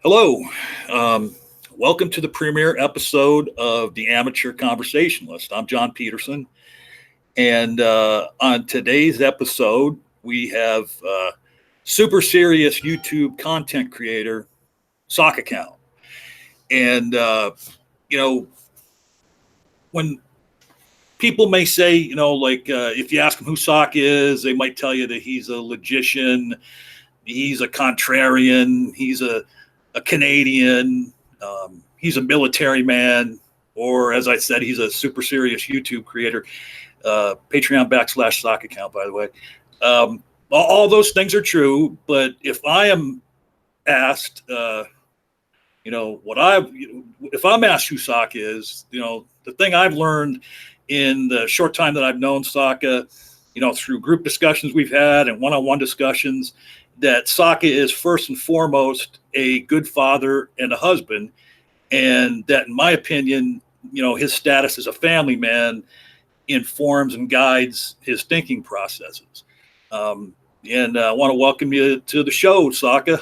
Hello. Um, Welcome to the premiere episode of the Amateur Conversationalist. I'm John Peterson. And on today's episode, we have super serious YouTube content creator, Socka Count. And, you know, when people may say, if you ask them who Sock is, they might tell you that he's a logician, he's a contrarian, he's a Canadian, he's a military man, or as I said, he's a super serious YouTube creator. Patreon /Socka Count, by the way. All those things are true, but if I am asked, if I'm asked who Socka is, the thing I've learned in the short time that I've known Socka, through group discussions we've had and one-on-one discussions, that Socka is first and foremost a good father and a husband, and that, in my opinion, his status as a family man informs and guides his thinking processes. And I want to welcome you to the show, Socka.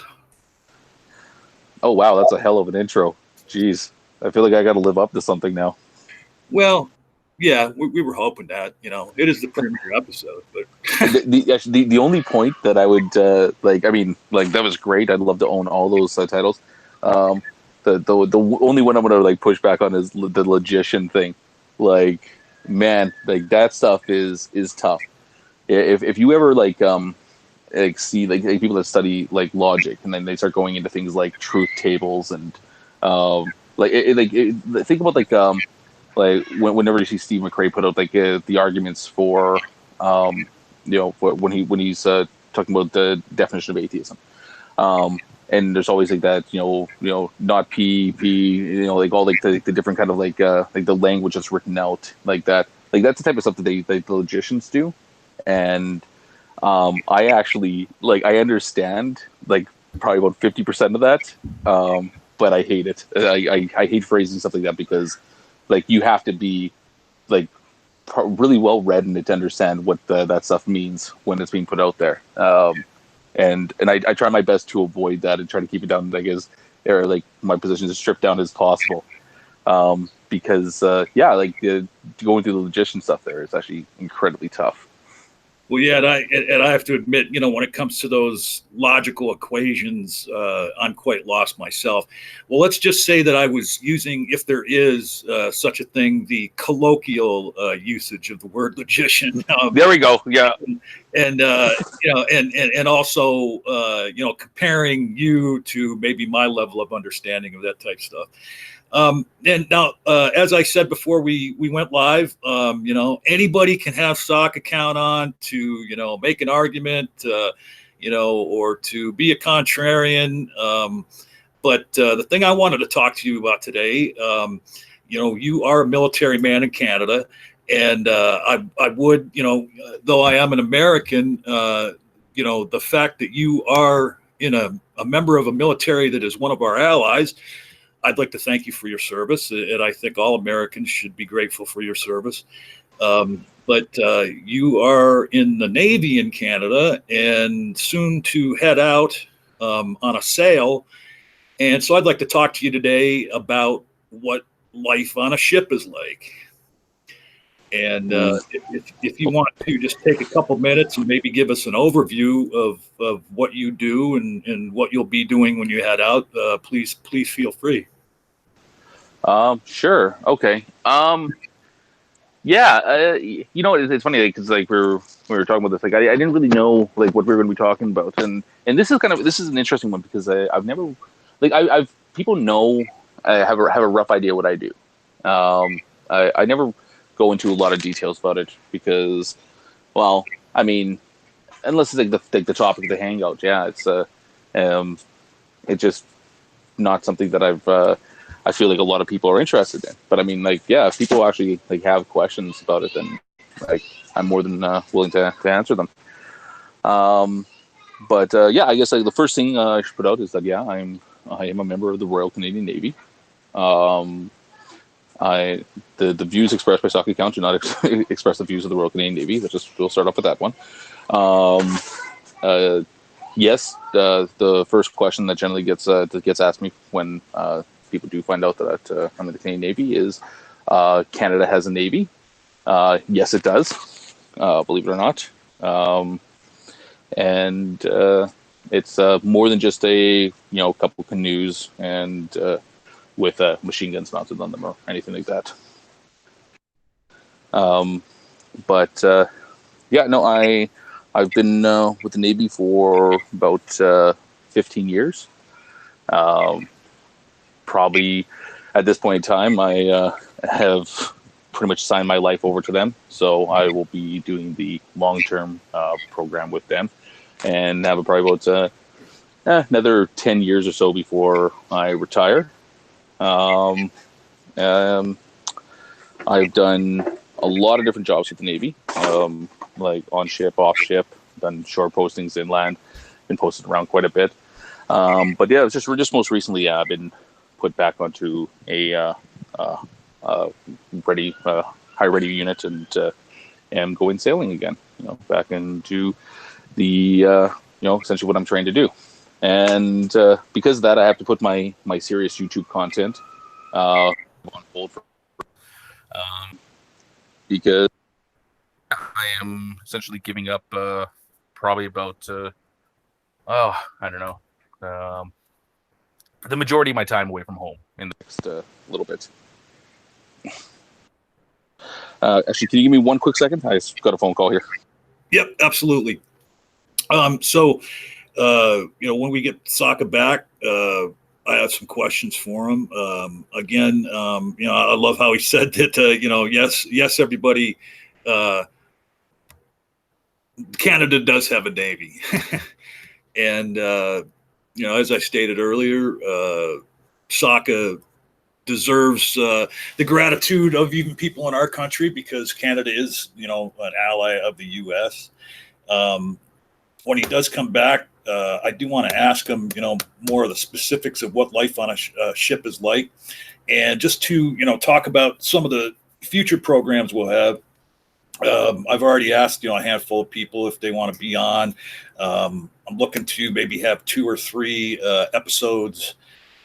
Oh, wow, that's a hell of an intro. Jeez, I feel like I got to live up to something now. Well, yeah, we were hoping that, it is the premiere episode. But the only point that I would, that was great. I'd love to own all those titles. The only one I'm going to, push back on is the logician thing. Man, that stuff is tough. If you ever, see people that study logic, and then they start going into things like truth tables and think about whenever you see Steve McRae put out the arguments for when he's talking about the definition of atheism, and there's always that not P all the different kind of the language that's written out that, that's the type of stuff that the logicians do. And I actually I understand probably about 50% of that, but I hate it. I hate phrasing stuff like that because you have to be really well read in it to understand what that stuff means when it's being put out there. And I try my best to avoid that and try to keep it down my position is stripped down as possible. Because going through the logician stuff there is actually incredibly tough. Well, yeah, and I have to admit, when it comes to those logical equations, I'm quite lost myself. Well, let's just say that I was using, if there is such a thing, the colloquial usage of the word logician. There we go. Yeah, and also comparing you to maybe my level of understanding of that type stuff. And now, as I said before we went live, anybody can have Socka Count on to, make an argument, or to be a contrarian. But the thing I wanted to talk to you about today, you are a military man in Canada, and I would, though I am an American, the fact that you are a member of a military that is one of our allies, I'd like to thank you for your service, and I think all Americans should be grateful for your service. But you are in the Navy in Canada and soon to head out on a sail. And so I'd like to talk to you today about what life on a ship is like. And if you want to just take a couple minutes and maybe give us an overview of what you do and what you'll be doing when you head out, please feel free. Sure. Okay. It's funny because we were talking about this. I didn't really know what we were going to be talking about, and this is an interesting one because I've never I've people know I have a rough idea what I do. I never go into a lot of details about it because, well, I mean, unless it's the topic of the hangout, yeah, it's just not something that I feel like a lot of people are interested in. But I mean, if people actually have questions about it, then I'm more than willing to answer them. But I guess the first thing I should put out is that I am a member of the Royal Canadian Navy. The views expressed by Socka Count do not express the views of the Royal Canadian Navy. We'll start off with that one. Yes, the first question that generally gets asked me when people do find out that I'm in the Canadian Navy is, Canada has a Navy. Yes, it does. Believe it or not, and it's more than just a couple canoes and with machine guns mounted on them or anything like that. But yeah, no, I've been with the Navy for about 15 years. Probably at this point in time, I have pretty much signed my life over to them. So I will be doing the long-term program with them, and have probably about another 10 years or so before I retire. Um, um, I've done a lot of different jobs with the Navy, like on ship, off ship, done shore postings inland, been posted around quite a bit. But yeah, we're just most recently been put back onto a ready high ready unit and am going sailing again. Back into the essentially what I'm trying to do. And because of that, I have to put my serious YouTube content on hold for because I am essentially giving up probably about I don't know, the majority of my time away from home in the next little bit. Actually, can you give me one quick second? I just got a phone call here. Yep, absolutely. So when we get Socka back, I have some questions for him. Again, I love how he said that, yes, everybody, Canada does have a Navy. And, as I stated earlier, Socka deserves the gratitude of even people in our country, because Canada is, an ally of the U.S. When he does come back, I do want to ask him, more of the specifics of what life on a ship is like, and just to, talk about some of the future programs we'll have. I've already asked, a handful of people if they want to be on. I'm looking to maybe have 2 or 3 episodes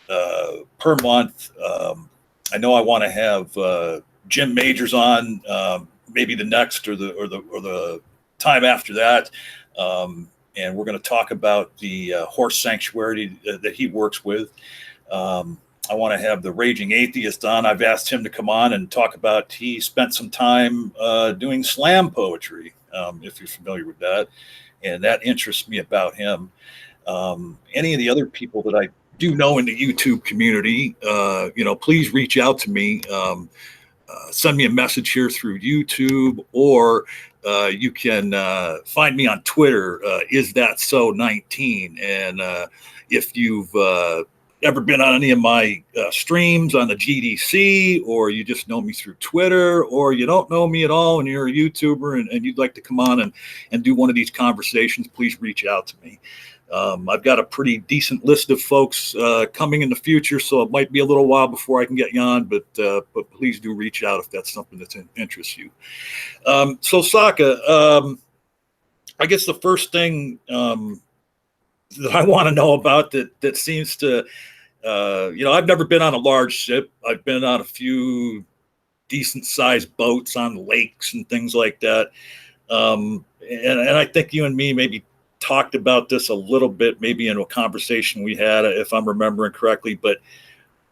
per month. I know I want to have Jim Majors on, maybe the next or the time after that. And we're going to talk about the horse sanctuary that he works with. I want to have the Raging Atheist on. I've asked him to come on and talk about, he spent some time doing slam poetry, if you're familiar with that. And that interests me about him. Any of the other people that I do know in the YouTube community, please reach out to me. Send me a message here through YouTube, or you can find me on Twitter, is that so 19. And if you've ever been on any of my streams on the GDC, or you just know me through Twitter, or you don't know me at all and you're a YouTuber and you'd like to come on and do one of these conversations, please reach out to me. I've got a pretty decent list of folks coming in the future, so it might be a little while before I can get you on, but please do reach out if that's something that interests you. So Socka, I guess the first thing that I want to know about that seems to, I've never been on a large ship. I've been on a few decent sized boats on lakes and things like that. And I think you and me maybe talked about this a little bit, maybe in a conversation we had, if I'm remembering correctly, but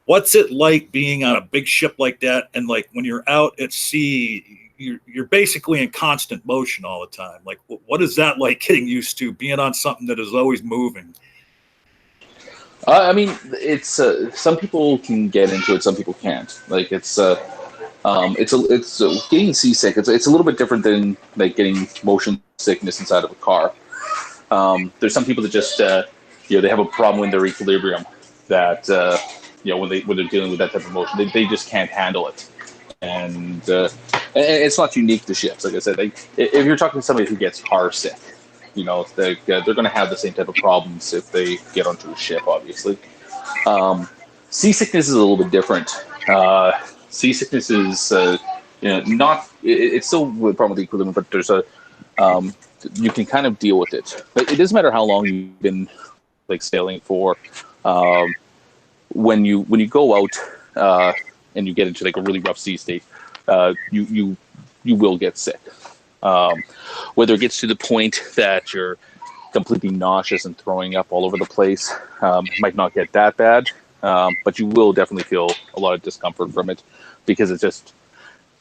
what's it like being on a big ship like that? And like when you're out at sea, you're basically in constant motion all the time. Like, what is that like, getting used to being on something that is always moving? I mean, it's some people can get into it, some people can't. Like it's getting seasick. It's a little bit different than like getting motion sickness inside of a car. There's some people that just they have a problem in their equilibrium that when they're dealing with that type of motion, they just can't handle it. And it's not unique to ships. Like I said, if you're talking to somebody who gets car sick, they're going to have the same type of problems if they get onto a ship. Obviously, seasickness is a little bit different. Seasickness is not. It's still a problem with the equilibrium, but there's you can kind of deal with it. But it doesn't matter how long you've been like sailing for. Um, when you go out and you get into like a really rough sea state, you will get sick. Um, Whether it gets to the point that you're completely nauseous and throwing up all over the place, it might not get that bad, but you will definitely feel a lot of discomfort from it because it's just,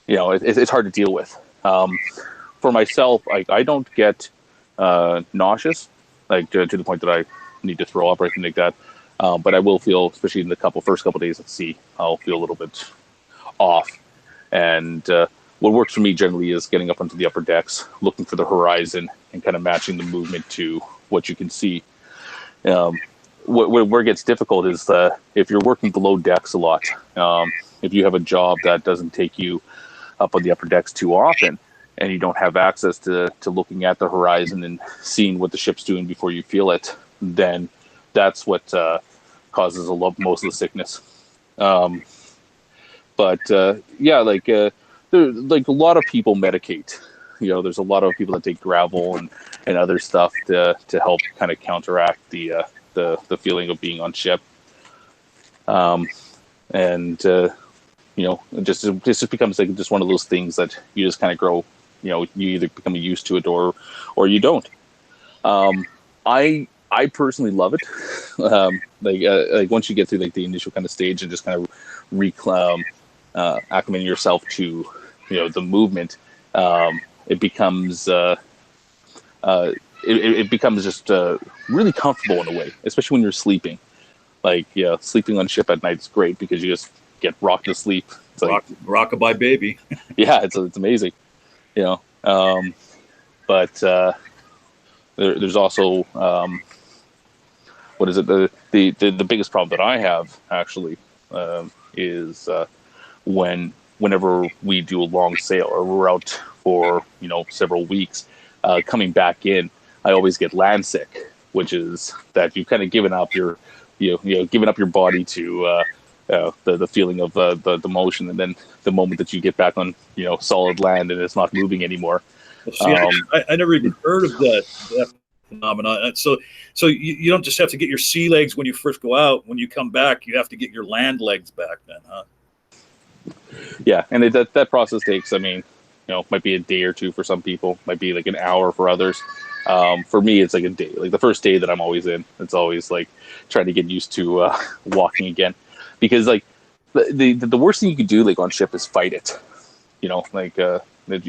it's hard to deal with. For myself, I don't get nauseous, like to the point that I need to throw up or anything like that. But I will feel, especially in the first couple days at sea, I'll feel a little bit off. And what works for me generally is getting up onto the upper decks, looking for the horizon, and kind of matching the movement to what you can see. Where it gets difficult is if you're working below decks a lot. If you have a job that doesn't take you up on the upper decks too often, and you don't have access to looking at the horizon and seeing what the ship's doing before you feel it, then that's what causes most of the sickness. But yeah, like a lot of people medicate. There's a lot of people that take gravel and other stuff to help kind of counteract the feeling of being on ship. And it just becomes like just one of those things that you just kind of grow. You either become used to it or you don't. I personally love it. Like once you get through like the initial kind of stage and just kind of acclimating yourself to the movement, it becomes it becomes just really comfortable in a way, especially when you're sleeping. Like sleeping on ship at night is great because you just get rocked to sleep. It's like rockabye baby. Yeah, it's amazing. But there's also what is it? The biggest problem that I have actually is whenever we do a long sail or we're out for several weeks, coming back in, I always get land sick, which is that you've kind of given up your given up your body to the feeling of the motion, and then the moment that you get back on solid land and it's not moving anymore. See, I never even heard of that phenomenon. So you don't just have to get your sea legs when you first go out. When you come back, you have to get your land legs back then, huh? Yeah, and that process takes, might be a day or two for some people, might be like an hour for others. For me, it's like a day. Like the first day that I'm always in, it's always like trying to get used to walking again, because like the worst thing you could do like on ship is fight it. You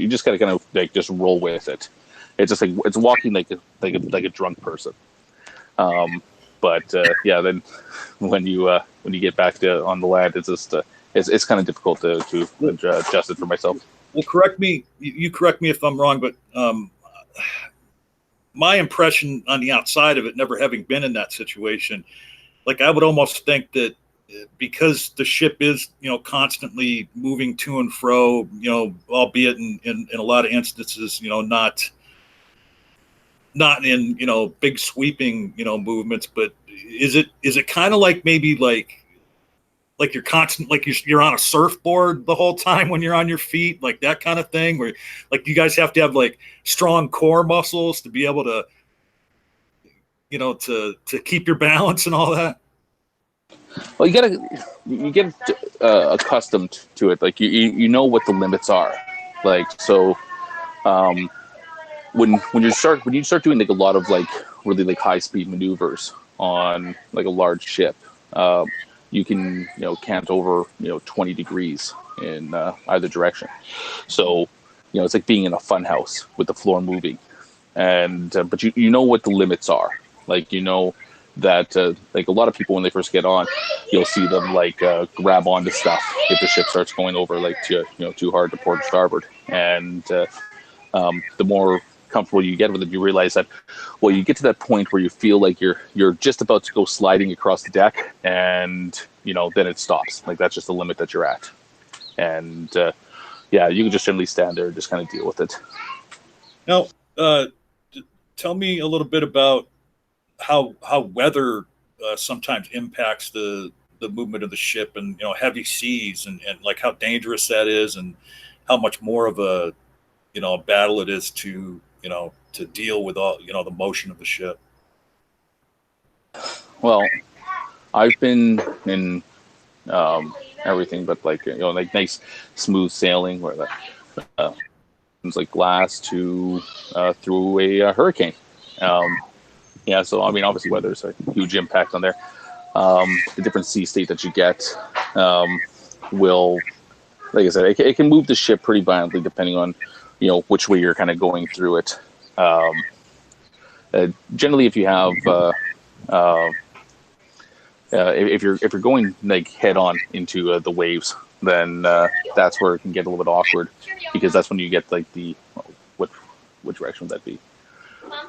just gotta kind of like just roll with it. It's just like it's walking like a drunk person. But yeah, then when you get back on the land, it's just it's kind of difficult to adjust it for myself. Well, correct me. You correct me if I'm wrong, but my impression on the outside of it, never having been in that situation, like I would almost think that because the ship is constantly moving to and fro, albeit in a lot of instances, not in big sweeping movements, but is it kind of like maybe like you're constant, like you're on a surfboard the whole time when you're on your feet, like that kind of thing, where like you guys have to have like strong core muscles to be able to to keep your balance and all that? Well, you get accustomed to it. Like you know what the limits are. Like so, when you start doing like a lot of like really like high speed maneuvers on like a large ship, you can cant over 20 degrees in either direction. So it's like being in a fun house with the floor moving, and but you know what the limits are. Like that like a lot of people when they first get on, you'll see them like grab onto stuff if the ship starts going over like too hard to port and starboard, and the more comfortable you get with it, you realize that you get to that point where you feel like you're just about to go sliding across the deck, and then it stops. Like that's just the limit that you're at, and yeah, you can just generally stand there and just kind of deal with it. Now, tell me a little bit about how weather sometimes impacts the movement of the ship, and heavy seas, and like how dangerous that is, and how much more of a battle it is to to deal with all, the motion of the ship? Well, I've been in everything, but like like nice smooth sailing where the it's like glass to through a hurricane. Um, yeah, so I mean, obviously, weather's a huge impact on there. The different sea state that you get will, like I said, it can move the ship pretty violently depending on which way you're kind of going through it. Um, Generally, if you have uh, if you're going like head on into the waves, then that's where it can get a little bit awkward because that's when you get like the what direction would that be?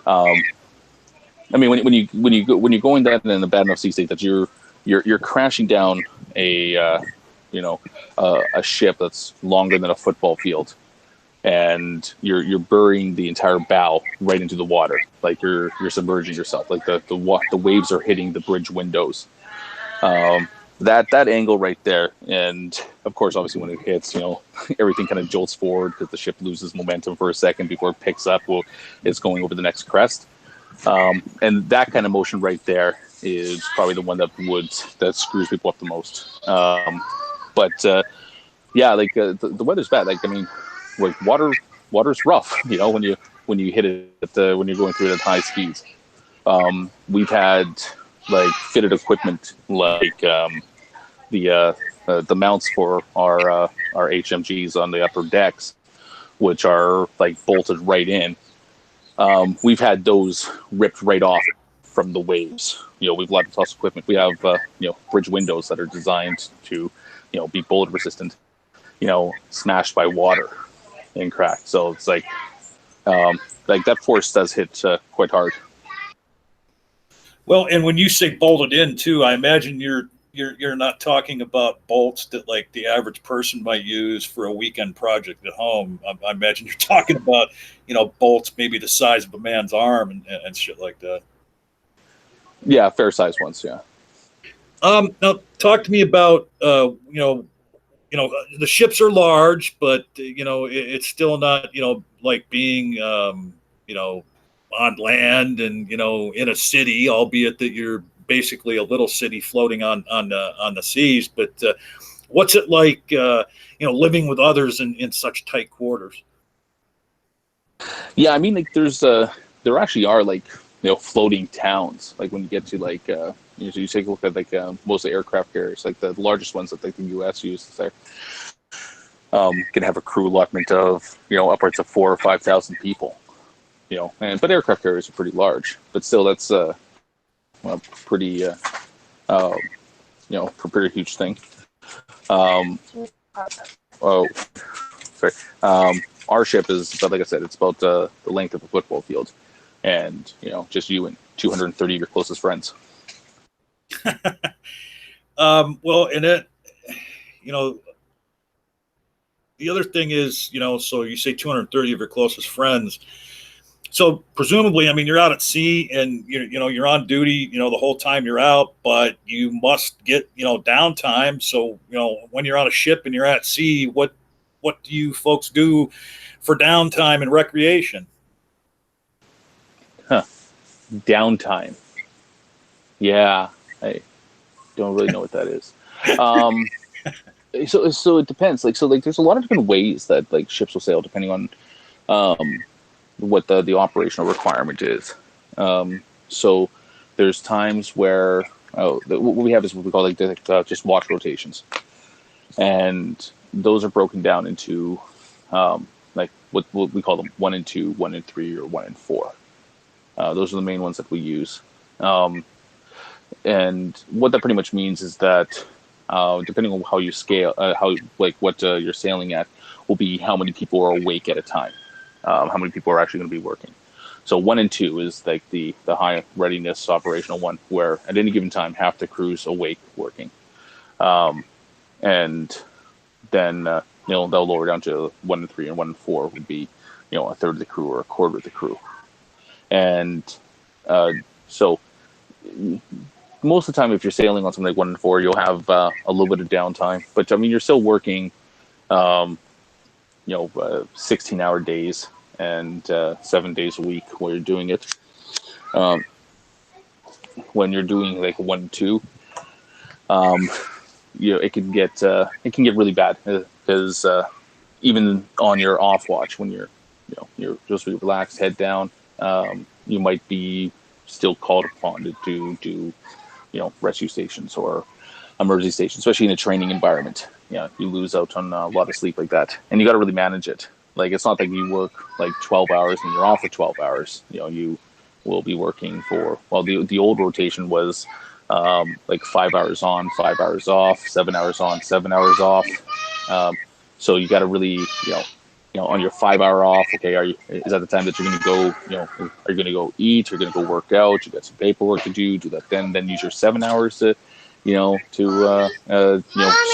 I mean, when you're going that in a bad enough sea state that you're crashing down a ship that's longer than a football field, and you're burying the entire bow right into the water, like you're submerging yourself, like the waves are hitting the bridge windows. That angle right there, and of course, obviously, when it hits, everything kind of jolts forward because the ship loses momentum for a second before it picks up. Well, it's going over the next crest, and that kind of motion right there is probably the one that screws people up the most. But yeah, like the weather's bad. Like I mean, like water's rough. When you hit it when you're going through it at high speeds. We've had like fitted equipment like the mounts for our HMGs on the upper decks, which are like bolted right in. We've had those ripped right off from the waves. We've lost equipment. We have bridge windows that are designed to be bullet resistant. Smashed by water and cracked. So it's like that force does hit quite hard. Well, and when you say bolted in too, I imagine you're not talking about bolts that like the average person might use for a weekend project at home. I imagine you're talking about bolts maybe the size of a man's arm and shit like that. Yeah, fair size ones. Yeah. Now talk to me about the ships are large, but it's still not like being on land and in a city, albeit that you're basically a little city floating on the seas. But what's it like living with others in such tight quarters? Yeah, I mean, like there actually are like floating towns. Like when you get to like you take a look at like most of the aircraft carriers, like the largest ones that like the U.S. uses there, can have a crew allotment of upwards of 4,000 or 5,000 people. But aircraft carriers are pretty large. But still, that's a pretty pretty huge thing. Oh, sorry. Our ship is, like I said, it's about the length of a football field, and just you and 230 of your closest friends. Well, and it, the other thing is, so you say 230 of your closest friends. So presumably, I mean, you're out at sea and you're on duty, the whole time you're out, but you must get, downtime. So, when you're on a ship and you're at sea, what do you folks do for downtime and recreation? Huh. Downtime. Yeah, I don't really know what that is. So it depends. Like there's a lot of different ways that like ships will sail depending on what the operational requirement is. So there's times where what we have is what we call like just watch rotations, and those are broken down into like what we call them 1 and 2, 1 and 3, or 1 and 4. Those are the main ones that we use. And what that pretty much means is that depending on how you scale, how like what you're sailing at, will be how many people are awake at a time, how many people are actually going to be working. So 1 and 2 is like the high readiness operational one, where at any given time half the crew's awake working, and then they'll lower down to 1 and 3, and 1 and 4 would be a third of the crew or a quarter of the crew, and so most of the time, if you're sailing on something like 1 and 4, you'll have a little bit of downtime. But I mean, you're still working, 16-hour days, and 7 days a week while you're doing it. When you're doing like 1-2, it can get really bad because even on your off watch, when you're just really relaxed, head down, you might be still called upon to do rescue stations or emergency stations, especially in a training environment. You lose out on a lot of sleep like that, and you got to really manage it. Like, it's not like you work like 12 hours and you're off for 12 hours. You will be working for, well, the old rotation was like 5 hours on, 5 hours off, 7 hours on, 7 hours off. So you got to really, on your 5 hour off, okay, is that the time that you're going to go, are you going to go eat? You're going to go work out? You got some paperwork to do that, then use your 7 hours to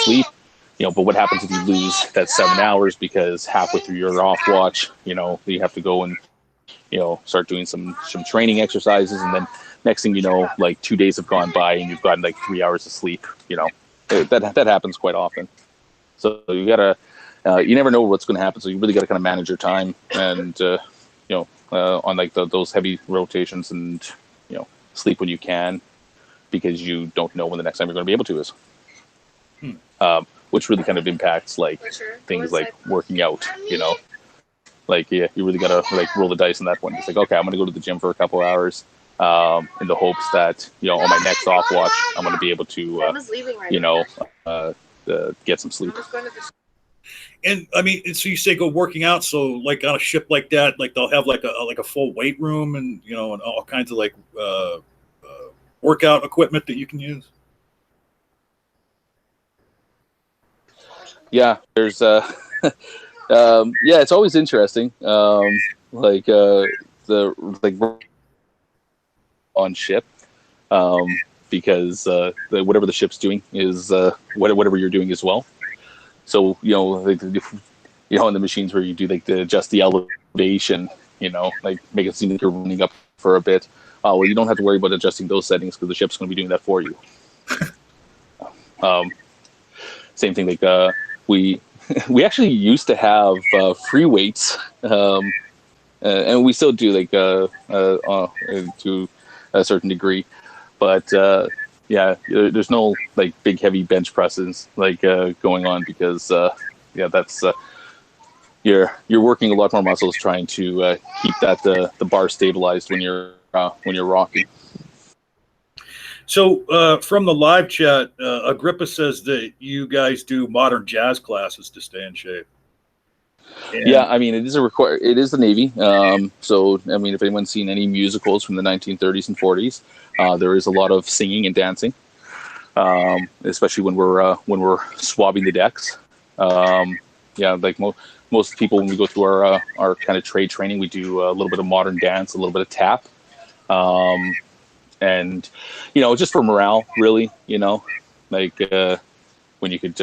sleep. But what happens if you lose that 7 hours because halfway through your off watch, you have to go and, start doing some training exercises, and then next thing you know, like 2 days have gone by and you've gotten like 3 hours of sleep. That happens quite often. So you gotta, you never know what's going to happen. So you really got to kind of manage your time and, on like those heavy rotations, and, sleep when you can, because you don't know when the next time you're going to be able to is. Which really kind of impacts like things like working out, like, you really got to like roll the dice on that one. It's like, okay, I'm going to go to the gym for a couple hours, in the hopes that, on my next off watch, I'm going to be able to, get some sleep. And I mean, so you say go working out. So like on a ship like that, like they'll have like a full weight room and, and all kinds of like workout equipment that you can use. Yeah, there's it's always interesting. On ship, because whatever the ship's doing is whatever you're doing as well. So in the machines where you do like adjust the elevation, like make it seem like you're running up for a bit. Well, you don't have to worry about adjusting those settings because the ship's going to be doing that for you. Same thing, like we actually used to have free weights, and we still do, like to a certain degree, but there's no like big heavy bench presses like going on, because that's you're working a lot more muscles trying to keep that the bar stabilized when you're rocking. So from the live chat, Agrippa says that you guys do modern jazz classes to stay in shape. And yeah, I mean, it is it is the Navy. So I mean, if anyone's seen any musicals from the 1930s and 40s, there is a lot of singing and dancing, especially when we're swabbing the decks. Like most people, when we go through our kind of trade training, we do a little bit of modern dance, a little bit of tap. And just for morale, really, like when you could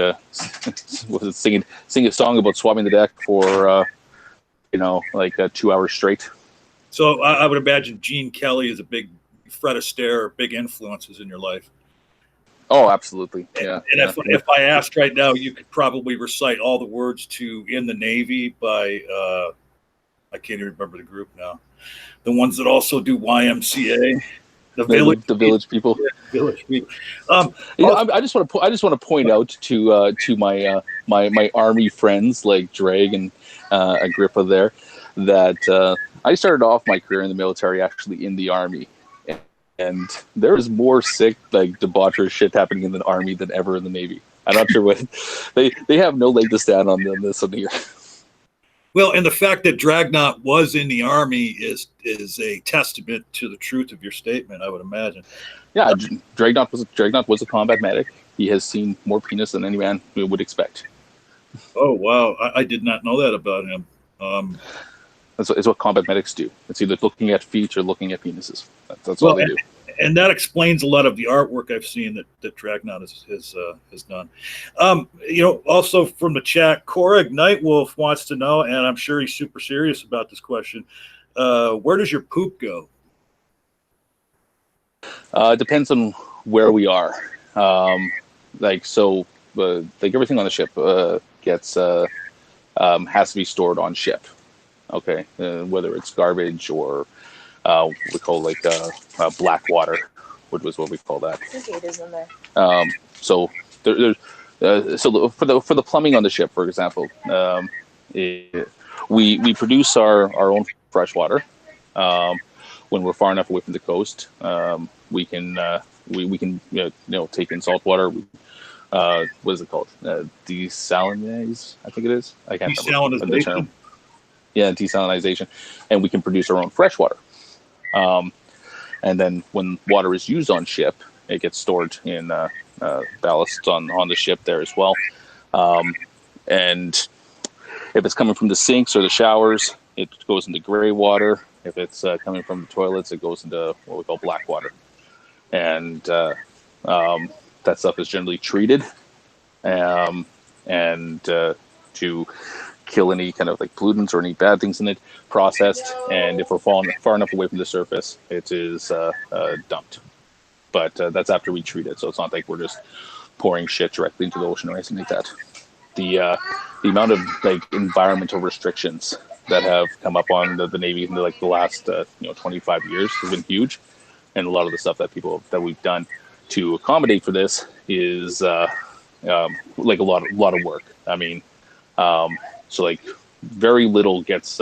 sing a song about swabbing the deck for like 2 hours straight. so I would imagine Gene Kelly is a big Fred Astaire, big influences in your life. Oh, absolutely. Yeah. And if I asked right now, you could probably recite all the words to "In the Navy" by I can't even remember the group now. The ones that also do YMCA. The village people. Village people. I just want to point out to my army friends like Drag and Agrippa there that I started off my career in the military actually in the army, and there is more sick, like, debaucherous shit happening in the army than ever in the Navy. I'm not sure what they have no leg to stand on this one here. Well, and the fact that Dragnot was in the army is a testament to the truth of your statement, I would imagine. Yeah, Dragnot was a combat medic. He has seen more penis than any man would expect. Oh wow, I did not know that about him. That's what combat medics do. It's either looking at feet or looking at penises. That's all they do. And that explains a lot of the artwork I've seen that Dragnot has done. Also from the chat, Korrig Nightwolf wants to know, and I'm sure he's super serious about this question. Where does your poop go? It depends on where we are. Like everything on the ship gets has to be stored on ship. Okay, whether it's garbage or we call like black water, which was what we call that. I think it is in there. So for the plumbing on the ship, for example, we produce our own fresh water. When we're far enough away from the coast, we can take in salt water. What is it called? Desalinize, I think it is. I can't remember the term. Yeah, desalinization, and we can produce our own fresh water. And then when water is used on ship, it gets stored in ballast on the ship there as well. And if it's coming from the sinks or the showers, it goes into gray water. If it's coming from the toilets, it goes into what we call black water. And that stuff is generally treated and to kill any kind of like pollutants or any bad things in it, processed. And if we're far enough away from the surface, it is dumped. But that's after we treat it. So it's not like we're just pouring shit directly into the ocean or anything like that. The amount of like environmental restrictions that have come up on the Navy in the last 25 years has been huge, and a lot of the stuff that we've done to accommodate for this is like a lot of work. I mean, so like very little gets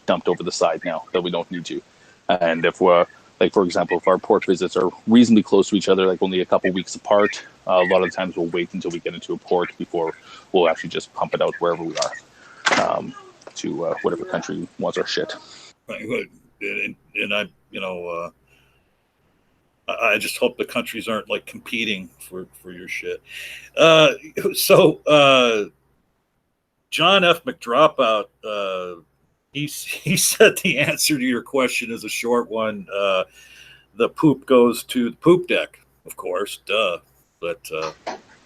dumped over the side now that we don't need to, and if we're like, for example, if our port visits are reasonably close to each other, like only a couple weeks apart, a lot of the times we'll wait until we get into a port before we'll actually just pump it out wherever we are to whatever country wants our shit. Right. And I just hope the countries aren't like competing for your shit. So John F. McDropout, he said the answer to your question is a short one. The poop goes to the poop deck, of course, duh. But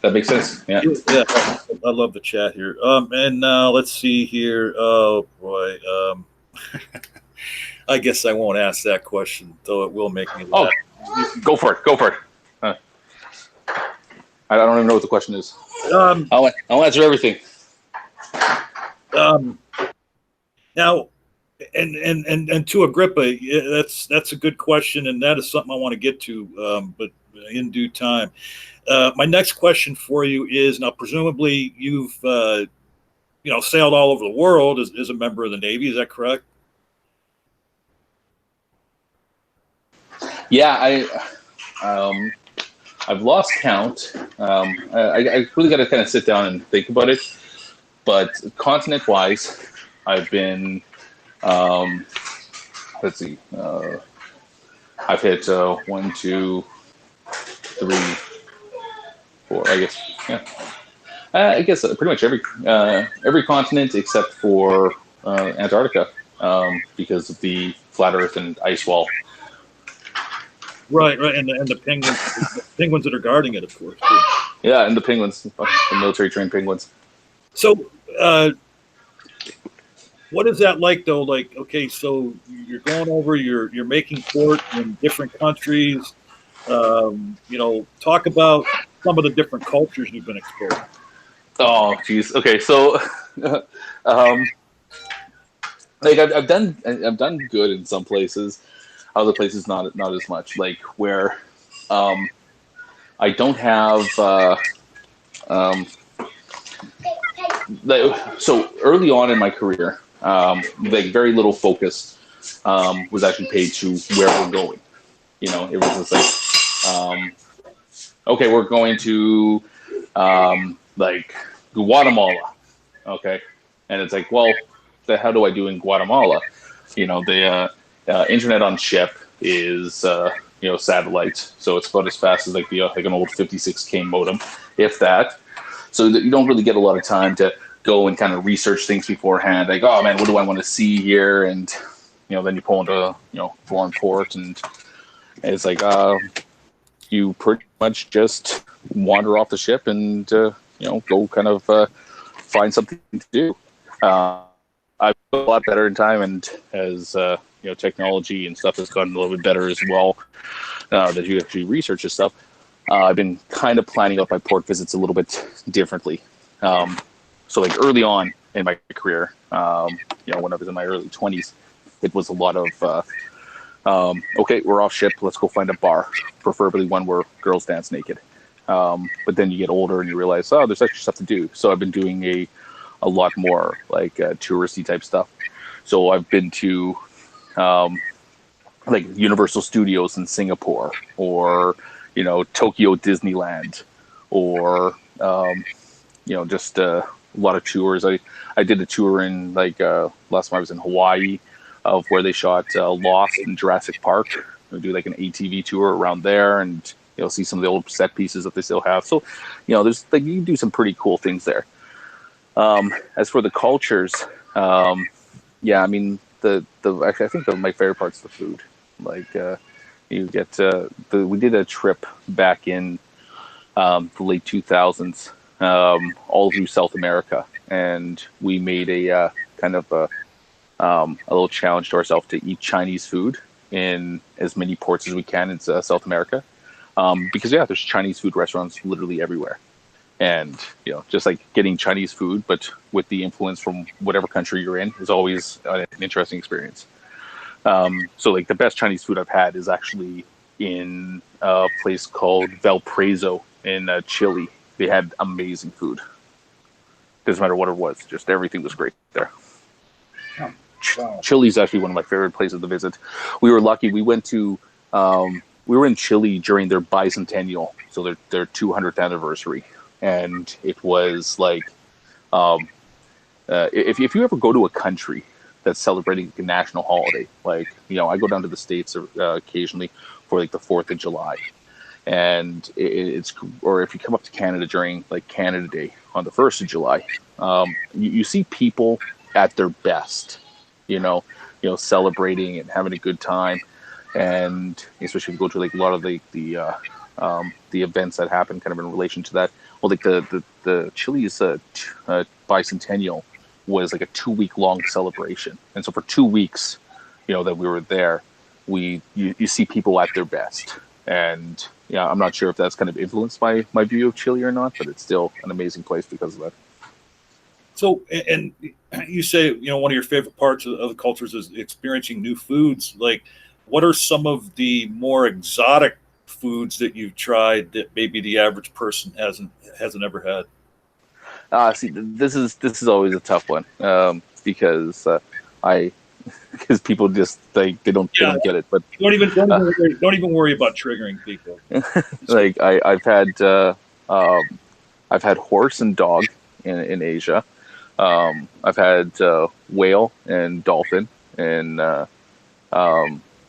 that makes sense. Yeah, I love the chat here. And let's see here. Oh boy, I guess I won't ask that question, though it will make me laugh. Oh, go for it. I don't even know what the question is. I'll answer everything. Now, and to Agrippa, that's a good question, and that is something I want to get to, but in due time. My next question for you is, now presumably you've sailed all over the world as a member of the Navy. Is that correct? Yeah, I've lost count. I really got to kind of sit down and think about it. But continent-wise, I've been, let's see, I've hit 1, 2, 3, 4. I guess, yeah. I guess pretty much every continent except for Antarctica, because of the flat Earth and ice wall. Right, and the penguins that are guarding it, of course. Too. Yeah, and the penguins, the military trained penguins. So, what is that like, though? Like, okay, so you're going over, you're making port in different countries. Talk about some of the different cultures you've been exposed to. Oh, geez. Okay, so, like I've done good in some places. Other places not as much. Like where I don't have so early on in my career, like very little focus was actually paid to where we're going. It was just like okay, we're going to like Guatemala, okay, and it's like, well, how do I do in Guatemala? The internet on ship is satellite, so it's about as fast as like an old 56K modem, if that. So that you don't really get a lot of time to go and kind of research things beforehand. Like, oh man, what do I want to see here? And then you pull into foreign port, and it's like you pretty much just wander off the ship and go kind of find something to do. I've got a lot better in time, and as technology and stuff has gotten a little bit better as well, that you actually research this stuff. I've been kind of planning out my port visits a little bit differently. So like early on, in my career. When I was in my early 20s, it was a lot of okay, we're off ship. Let's go find a bar, preferably one where girls dance naked. But then you get older and you realize, oh, there's extra stuff to do. So I've been doing a lot more like touristy type stuff. So I've been to like Universal Studios in Singapore, or Tokyo Disneyland, or just a lot of tours. I did a tour in last time I was in Hawaii, of where they shot Lost in Jurassic Park. We do like an ATV tour around there, and see some of the old set pieces that they still have. So there's like you can do some pretty cool things there. As for the cultures, yeah, I mean actually I think my favorite part's the food. Like you get we did a trip back in the late 2000s, all through South America, and we made a kind of a little challenge to ourselves to eat Chinese food in as many ports as we can in South America, because there's Chinese food restaurants literally everywhere. And just like getting Chinese food, but with the influence from whatever country you're in, is always an interesting experience. So like the best Chinese food I've had is actually in a place called Valparaiso in Chile. They had amazing food. Doesn't matter what it was, just everything was great there. Oh, wow. Chile's actually one of my favorite places to visit. We were lucky. We went to we were in Chile during their bicentennial, so their 200th anniversary. And it was like, if you ever go to a country that's celebrating a national holiday, like, I go down to the States occasionally for like the 4th of July. And or if you come up to Canada during like Canada Day on the 1st of July, you see people at their best, celebrating and having a good time. And especially if you go to like a lot of the events that happen kind of in relation to that. Well, like the Chile's bicentennial was like a 2-week long celebration, and so for 2 weeks, that we were there, you see people at their best, and I'm not sure if that's kind of influenced my view of Chile or not, but it's still an amazing place because of that. So, and you say, one of your favorite parts of the cultures is experiencing new foods. Like, what are some of the more exotic foods that you've tried that maybe the average person hasn't ever had? See, this is always a tough one, because because people just they don't get it. But don't even worry about triggering people. like I've had horse and dog in Asia. I've had whale and dolphin, and a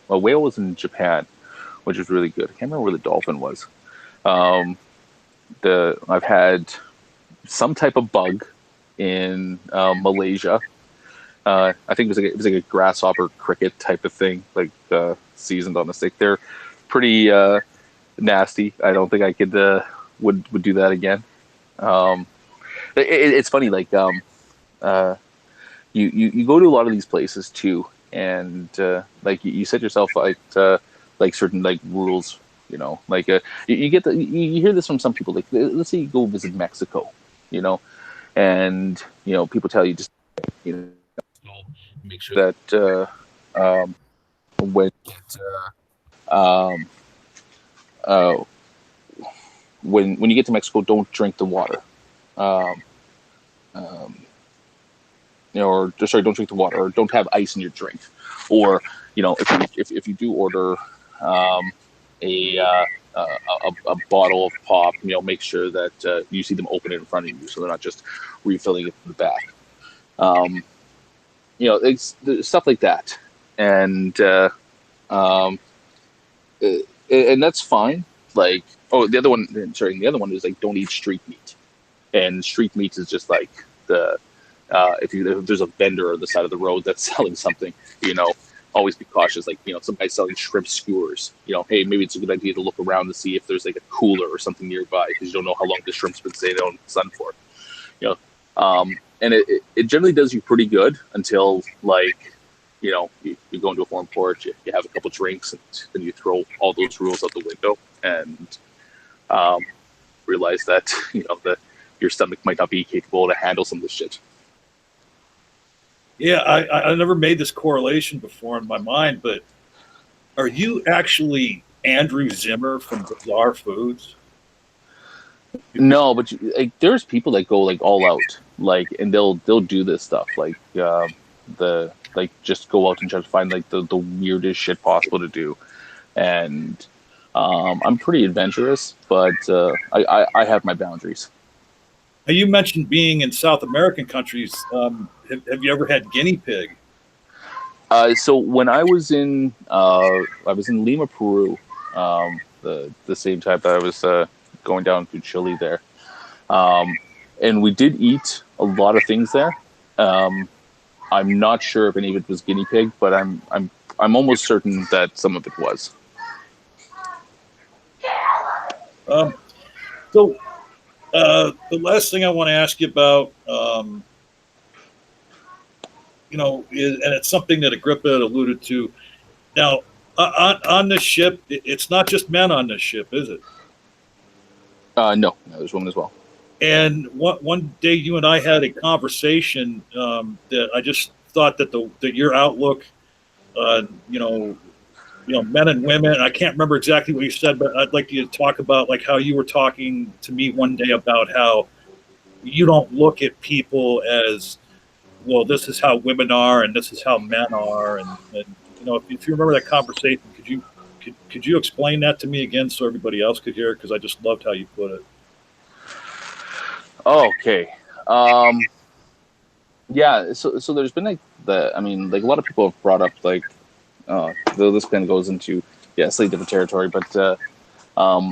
whale was in Japan, which was really good. I can't remember where the dolphin was. I've had some type of bug in Malaysia. I think it was like a grasshopper cricket type of thing, like seasoned on a stick. They're pretty nasty. I don't think I could would do that again. It's funny, like you go to a lot of these places too, and like you set yourself like certain like rules, like you get you hear this from some people. Like, let's say you go visit Mexico, and people tell you just make sure that when you get to Mexico, don't drink the water. Don't drink the water, or don't have ice in your drink, or if you do order a bottle of pop, make sure that you see them open it in front of you, so they're not just refilling it from the back. It's stuff like that, and that's fine. Like, the other one is like, don't eat street meat, and street meat is just like if there's a vendor on the side of the road that's selling something, always be cautious. Like, some guy selling shrimp skewers, hey, maybe it's a good idea to look around to see if there's like a cooler or something nearby, because you don't know how long the shrimp's been sitting out in the sun for. And it generally does you pretty good until, like, you go into a foreign port, you have a couple drinks, and then you throw all those rules out the window, and realize that that your stomach might not be capable to handle some of this shit. Yeah, I never made this correlation before in my mind, but are you actually Andrew Zimmer from Bizarre Foods? No, but like, there's people that go like all out, like, and they'll do this stuff, like the like just go out and try to find like the weirdest shit possible to do, and I'm pretty adventurous, but I have my boundaries. Now, you mentioned being in South American countries. Have you ever had guinea pig? So when I was in Lima, Peru, the same time that I was going down to Chile there, and we did eat a lot of things there. Um, I'm not sure if any of it was guinea pig, but I'm almost certain that some of it was. Um, so the last thing I want to ask you about, and it's something that Agrippa had alluded to. Now, on this ship, it's not just men on this ship, is it? No, there's women as well. And one day, you and I had a conversation that I just thought that your outlook, uh, you know, men and women. I can't remember exactly what you said, but I'd like you to talk about like how you were talking to me one day about how you don't look at people as, well, this is how women are and this is how men are, and if you remember that conversation, could you explain that to me again so everybody else could hear it? Because I just loved how you put it. Okay. Um, yeah. So there's been like I mean, like a lot of people have brought up like, though this kind of goes into slightly different territory, but um,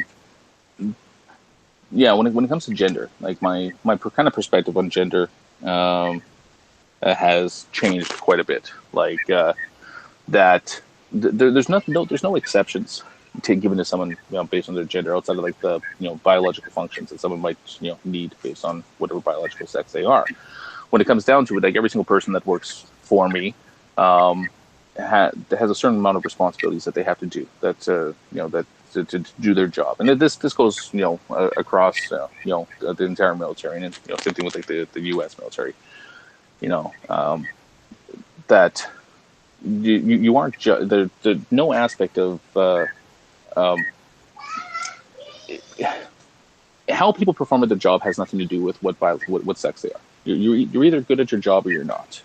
yeah, when it comes to gender, like my kind of perspective on gender has changed quite a bit. Like that, there's no exceptions given to someone based on their gender outside of like the biological functions that someone might need based on whatever biological sex they are. When it comes down to it, like every single person that works for me um, has a certain amount of responsibilities that they have to do. That that to do their job, and this goes across the entire military, and same thing with like the U.S. military. You know that you aren't there's no aspect of um, how people perform at their job has nothing to do with what sex they are. You're either good at your job or you're not.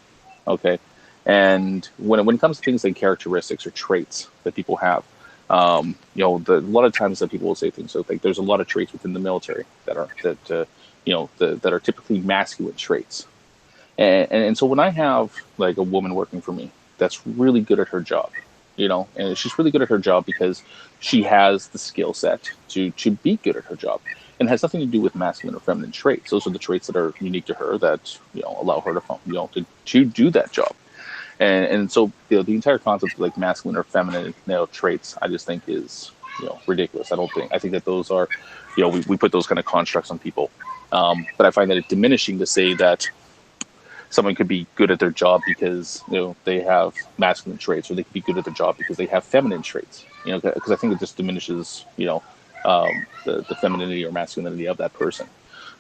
Okay, and when it comes to things like characteristics or traits that people have, a lot of times that people will say things. So like, there's a lot of traits within the military that that are typically masculine traits, and so when I have like a woman working for me that's really good at her job, and she's really good at her job because she has the skill set to be good at her job, and it has nothing to do with masculine or feminine traits. Those are the traits that are unique to her that allow her to do that job. And so the entire concept of like masculine or feminine traits, I just think is ridiculous. I think that those are we put those kind of constructs on people, but I find that it's diminishing to say that someone could be good at their job because they have masculine traits, or they could be good at their job because they have feminine traits. Because I think it just diminishes the femininity or masculinity of that person.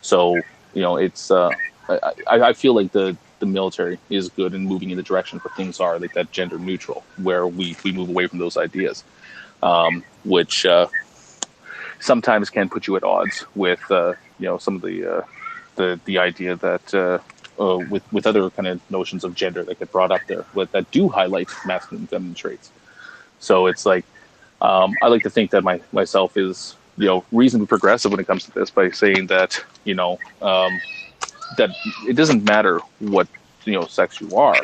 So it's I feel like the military is good in moving in the direction where things are like that gender neutral, where we move away from those ideas, which sometimes can put you at odds with some of the idea that with other kind of notions of gender that get brought up there, that do highlight masculine and feminine traits. So it's like I like to think that myself is reasonably progressive when it comes to this, by saying that that it doesn't matter what sex you are.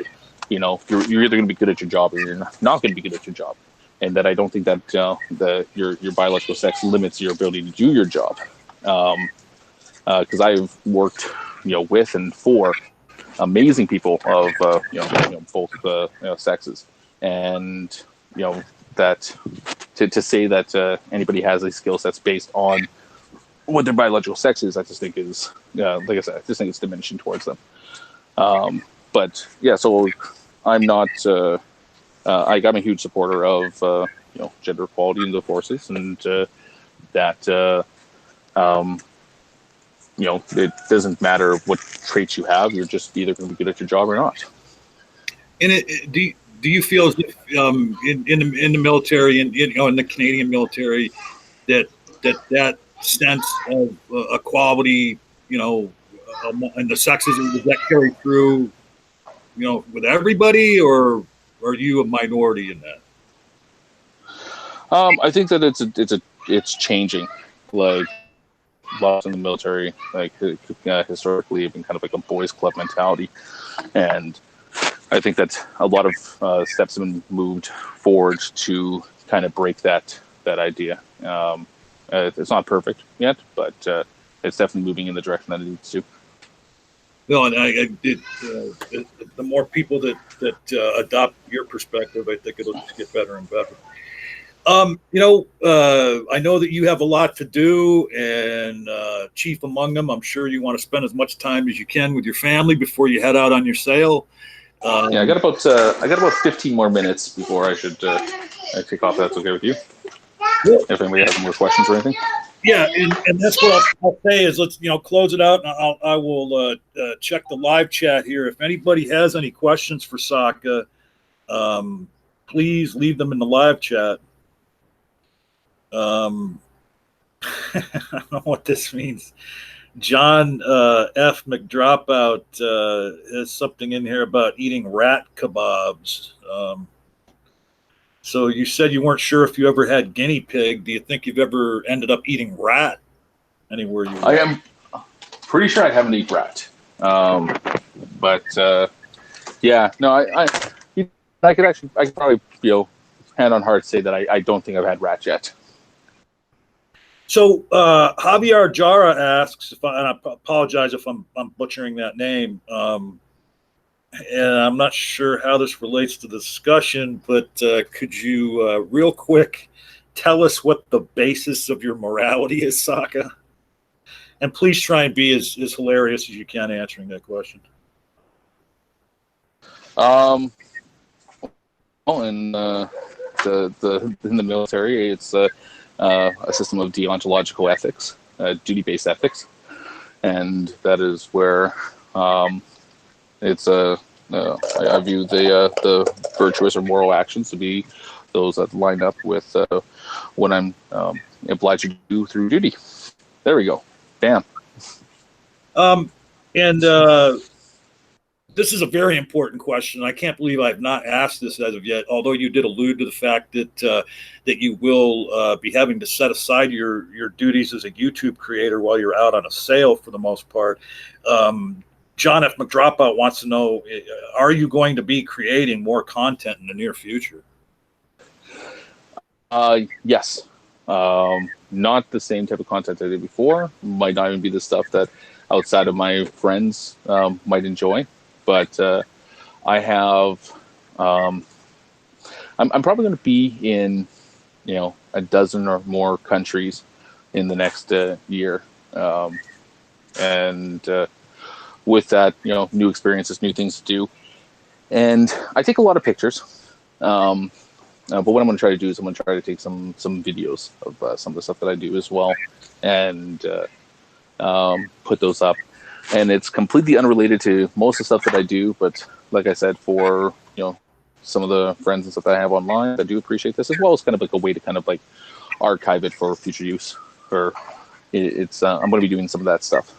You're either going to be good at your job or you're not going to be good at your job, and that I don't think that your biological sex limits your ability to do your job. Because I've worked with and for amazing people of both sexes, and that to say that anybody has a skill sets based on what their biological sex is, I just think is like I said, I just think it's diminishing towards them. But yeah, so I'm not I'm a huge supporter of gender equality in the forces, and that it doesn't matter what traits you have. You're just either going to be good at your job or not. Do you feel as if in the military and in the Canadian military that that sense of equality, and the sexism, does that carry through, with everybody, or are you a minority in that? I think that it's changing. Like lots in the military, like historically, have been kind of like a boys' club mentality, and I think that a lot of steps have been moved forward to kind of break that idea. It's not perfect yet, but it's definitely moving in the direction that it needs to. No, and the more people that adopt your perspective, I think it'll just get better and better. I know that you have a lot to do, and chief among them, I'm sure you want to spend as much time as you can with your family before you head out on your sail. Yeah, I got about 15 more minutes before I should kick off. If that's okay with you. If anybody has more questions or anything. Yeah, and that's what I'll say is let's close it out, and I will check the live chat here. If anybody has any questions for Socka, please leave them in the live chat. I don't know what this means. John F. McDropout has something in here about eating rat kebabs. So you said you weren't sure if you ever had guinea pig. Do you think you've ever ended up eating rat anywhere you were? I am pretty sure I haven't eaten rat. But yeah, no, I could probably, hand on heart say that I don't think I've had rat yet. So Javier Jara asks, and I apologize if I'm butchering that name, and I'm not sure how this relates to the discussion, but could you real quick tell us what the basis of your morality is, Socka? And please try and be as hilarious as you can answering that question. Well, in the military, it's a system of deontological ethics, duty-based ethics, and that is where it's I view the virtuous or moral actions to be those that line up with what I'm obliged to do through duty. There we go. Bam. And this is a very important question. I can't believe I've not asked this as of yet, although you did allude to the fact that that you will be having to set aside your duties as a YouTube creator while you're out on a sail for the most part. John F. McDropout wants to know, are you going to be creating more content in the near future? Yes. Not the same type of content I did before. Might not even be the stuff that outside of my friends might enjoy. But I have, I'm probably going to be in, a dozen or more countries in the next year. And with that, new experiences, new things to do. And I take a lot of pictures. But what I'm going to try to do is I'm going to try to take some videos of some of the stuff that I do as well, and put those up. And it's completely unrelated to most of the stuff that I do, but like I said, for some of the friends and stuff that I have online, I do appreciate this, as well as kind of like a way to kind of like archive it for future use. Or it's I'm going to be doing some of that stuff.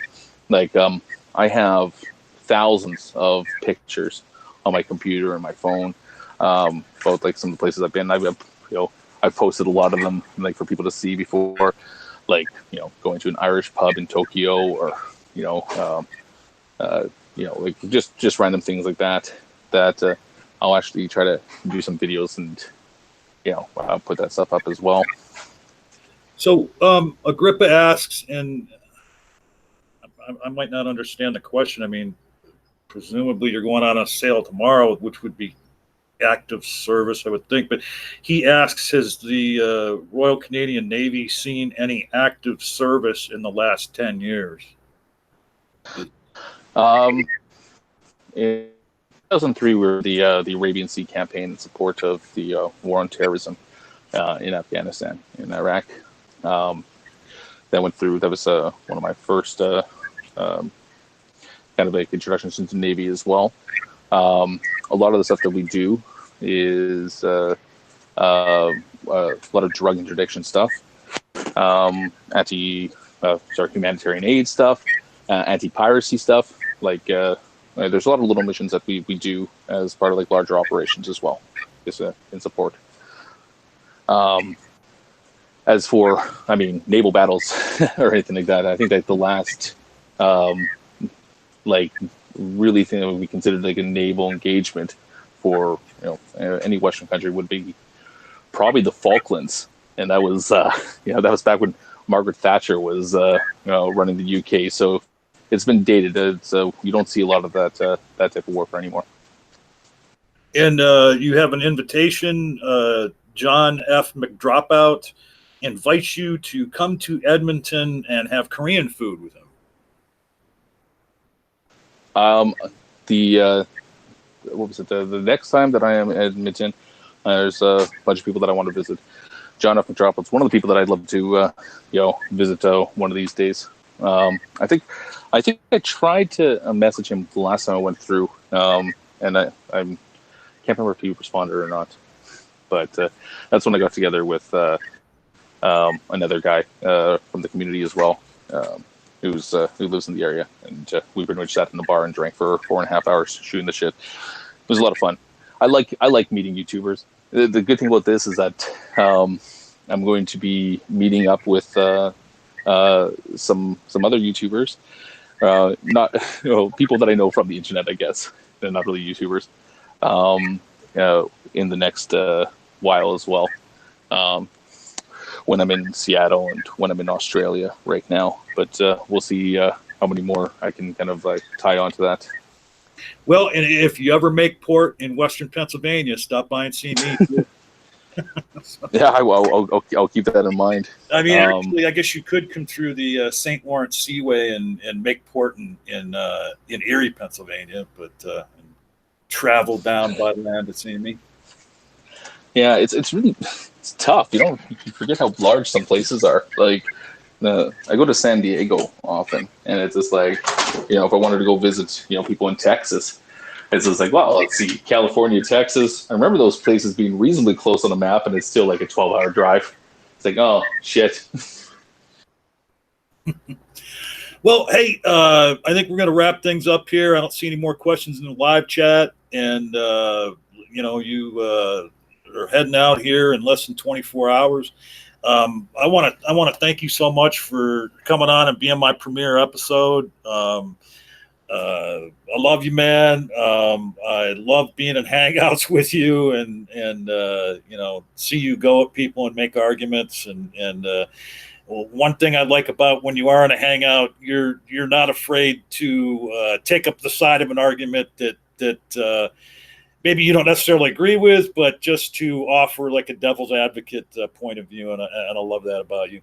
Like I have thousands of pictures on my computer and my phone. Both like some of the places I've been. I've posted a lot of them like for people to see before, like going to an Irish pub in Tokyo, or like just random things like that. That I'll actually try to do some videos and put that stuff up as well. So Agrippa asks, and I might not understand the question. I mean, presumably you're going on a sail tomorrow, which would be active service, I would think. But he asks, has the Royal Canadian Navy seen any active service in the last 10 years? In 2003, we were the Arabian Sea campaign in support of the war on terrorism in Afghanistan, in Iraq. That went through. That was one of my first kind of like introductions into the Navy as well. A lot of the stuff that we do is a lot of drug interdiction stuff, humanitarian aid stuff, anti-piracy stuff. Like there's a lot of little missions that we do as part of like larger operations as well, just in support. As for, I mean, naval battles or anything like that, I think that the last like really thing that would be considered like a naval engagement for any Western country would be probably the Falklands, and that was that was back when Margaret Thatcher was running the UK. So it's been dated, so you don't see a lot of that type of warfare anymore. And you have an invitation. John F. McDropout invites you to come to Edmonton and have Korean food with him. What was it? The next time that I am in Edmonton, there's a bunch of people that I want to visit. John F. McDropout's one of the people that I'd love to visit one of these days. I think I tried to message him the last time I went through, and I can't remember if he responded or not. But that's when I got together with another guy from the community as well, who lives in the area, and we pretty much sat in the bar and drank for 4.5 hours shooting the shit. It was a lot of fun. I like meeting YouTubers. The good thing about this is that I'm going to be meeting up with some other YouTubers, not people that I know from the internet, I guess. They're not really YouTubers. In the next while as well. When I'm in Seattle and when I'm in Australia right now, but we'll see how many more I can kind of tie on to that. Well, and if you ever make port in Western Pennsylvania, stop by and see me. Yeah, I'll keep that in mind. I mean, actually, I guess you could come through the St. Lawrence Seaway and make port in Erie, Pennsylvania, but travel down by land to see me. Yeah, it's really tough. You forget how large some places are. Like, I go to San Diego often, and it's just like, if I wanted to go visit, people in Texas, it's just like, well, let's see, California, Texas. I remember those places being reasonably close on the map, and it's still like a 12-hour drive. It's like, oh, shit. Well, hey, I think we're going to wrap things up here. I don't see any more questions in the live chat, and you are heading out here in less than 24 hours. I want to thank you so much for coming on and being my premiere episode. I love you, man. I love being in hangouts with you and see you go at people and make arguments. And one thing I like about when you are in a hangout, you're not afraid to take up the side of an argument that maybe you don't necessarily agree with, but just to offer like a devil's advocate point of view. And I love that about you.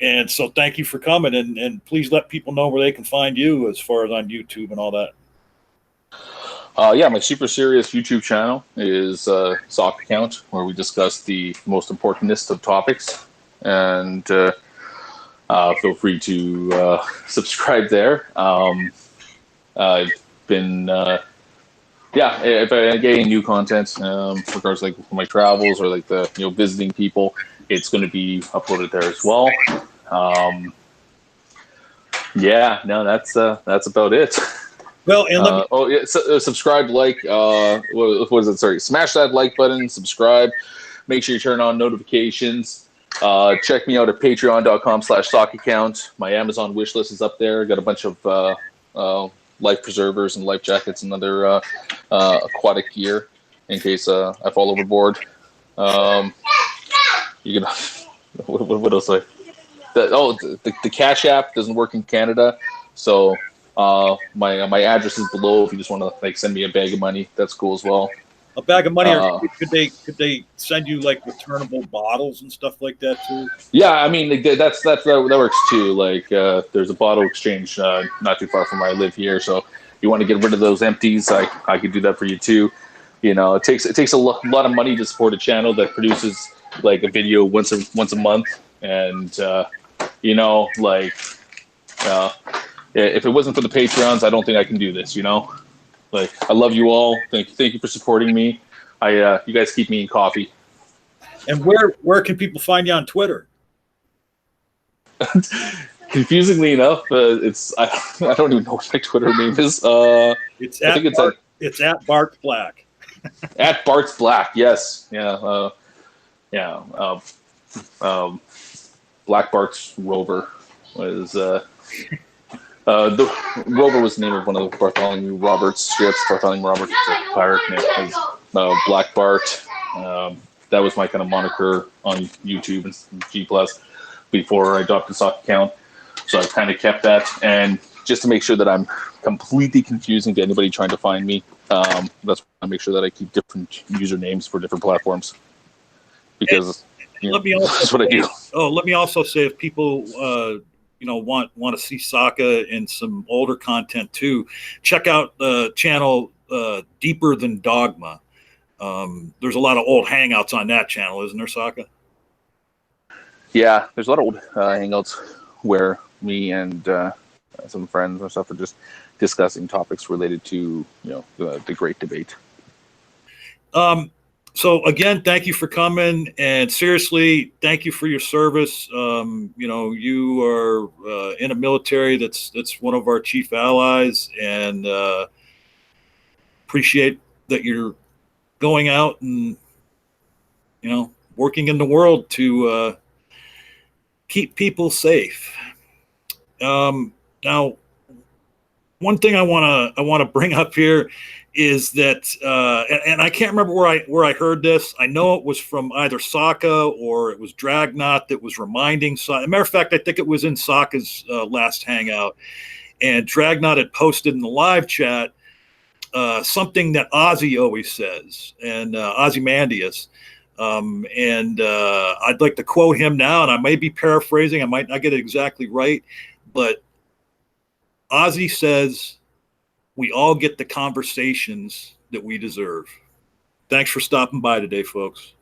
And so thank you for coming, and please let people know where they can find you as far as on YouTube and all that. Yeah, my super serious YouTube channel is Socka Count, where we discuss the most importantest of topics. And feel free to subscribe there. I've been... if I get any new content, regards to like my travels or like the visiting people, it's going to be uploaded there as well. That's about it. Well, and subscribe, like, what was it? Sorry, smash that like button, subscribe. Make sure you turn on notifications. Check me out at patreon.com/Socka Count. My Amazon wish list is up there. Got a bunch of life preservers and life jackets and other aquatic gear in case I fall overboard. You can. What else? The Cash App doesn't work in Canada, so my address is below. If you just want to like send me a bag of money, that's cool as well. A bag of money, or could they send you like returnable bottles and stuff like that too? Yeah, I mean that works too. Like there's a bottle exchange not too far from where I live here, so if you want to get rid of those empties, I could do that for you too. It takes a lot of money to support a channel that produces like a video once a month, and if it wasn't for the Patreons, I don't think I can do this. Like, I love you all. Thank you for supporting me. You guys keep me in coffee. And where can people find you on Twitter? Confusingly enough, I don't even know what my Twitter name is. It's I think it's at Bart Black. at Bart's Black. Yes, yeah, yeah. Black Bart's Rover was the Rover was the name of one of the Bartholomew Roberts strips. Bartholomew Roberts was a pirate name. Black Bart. That was my kind of moniker on YouTube and G Plus before I adopted Socka Count. So I kind of kept that, and just to make sure that I'm completely confusing to anybody trying to find me, that's why I make sure that I keep different usernames for different platforms, because that's what I do. Oh, let me also say, if people want to see Socka and some older content too, check out the channel Deeper Than Dogma. There's a lot of old hangouts on that channel, isn't there, Socka? Yeah, there's a lot of old hangouts where me and some friends and stuff are just discussing topics related to the great debate. So again, thank you for coming, and seriously, thank you for your service. You are in a military that's one of our chief allies, and appreciate that you're going out and working in the world to keep people safe. Now, one thing I want to bring up here is that, and I can't remember where I heard this. I know it was from either Socka or it was Dragnot that was reminding Socka. As a matter of fact, I think it was in Sokka's last hangout, and Dragnot had posted in the live chat something that Ozzy always says, and Ozymandias. And I'd like to quote him now, and I may be paraphrasing. I might not get it exactly right, but Ozzy says, "We all get the conversations that we deserve." Thanks for stopping by today, folks.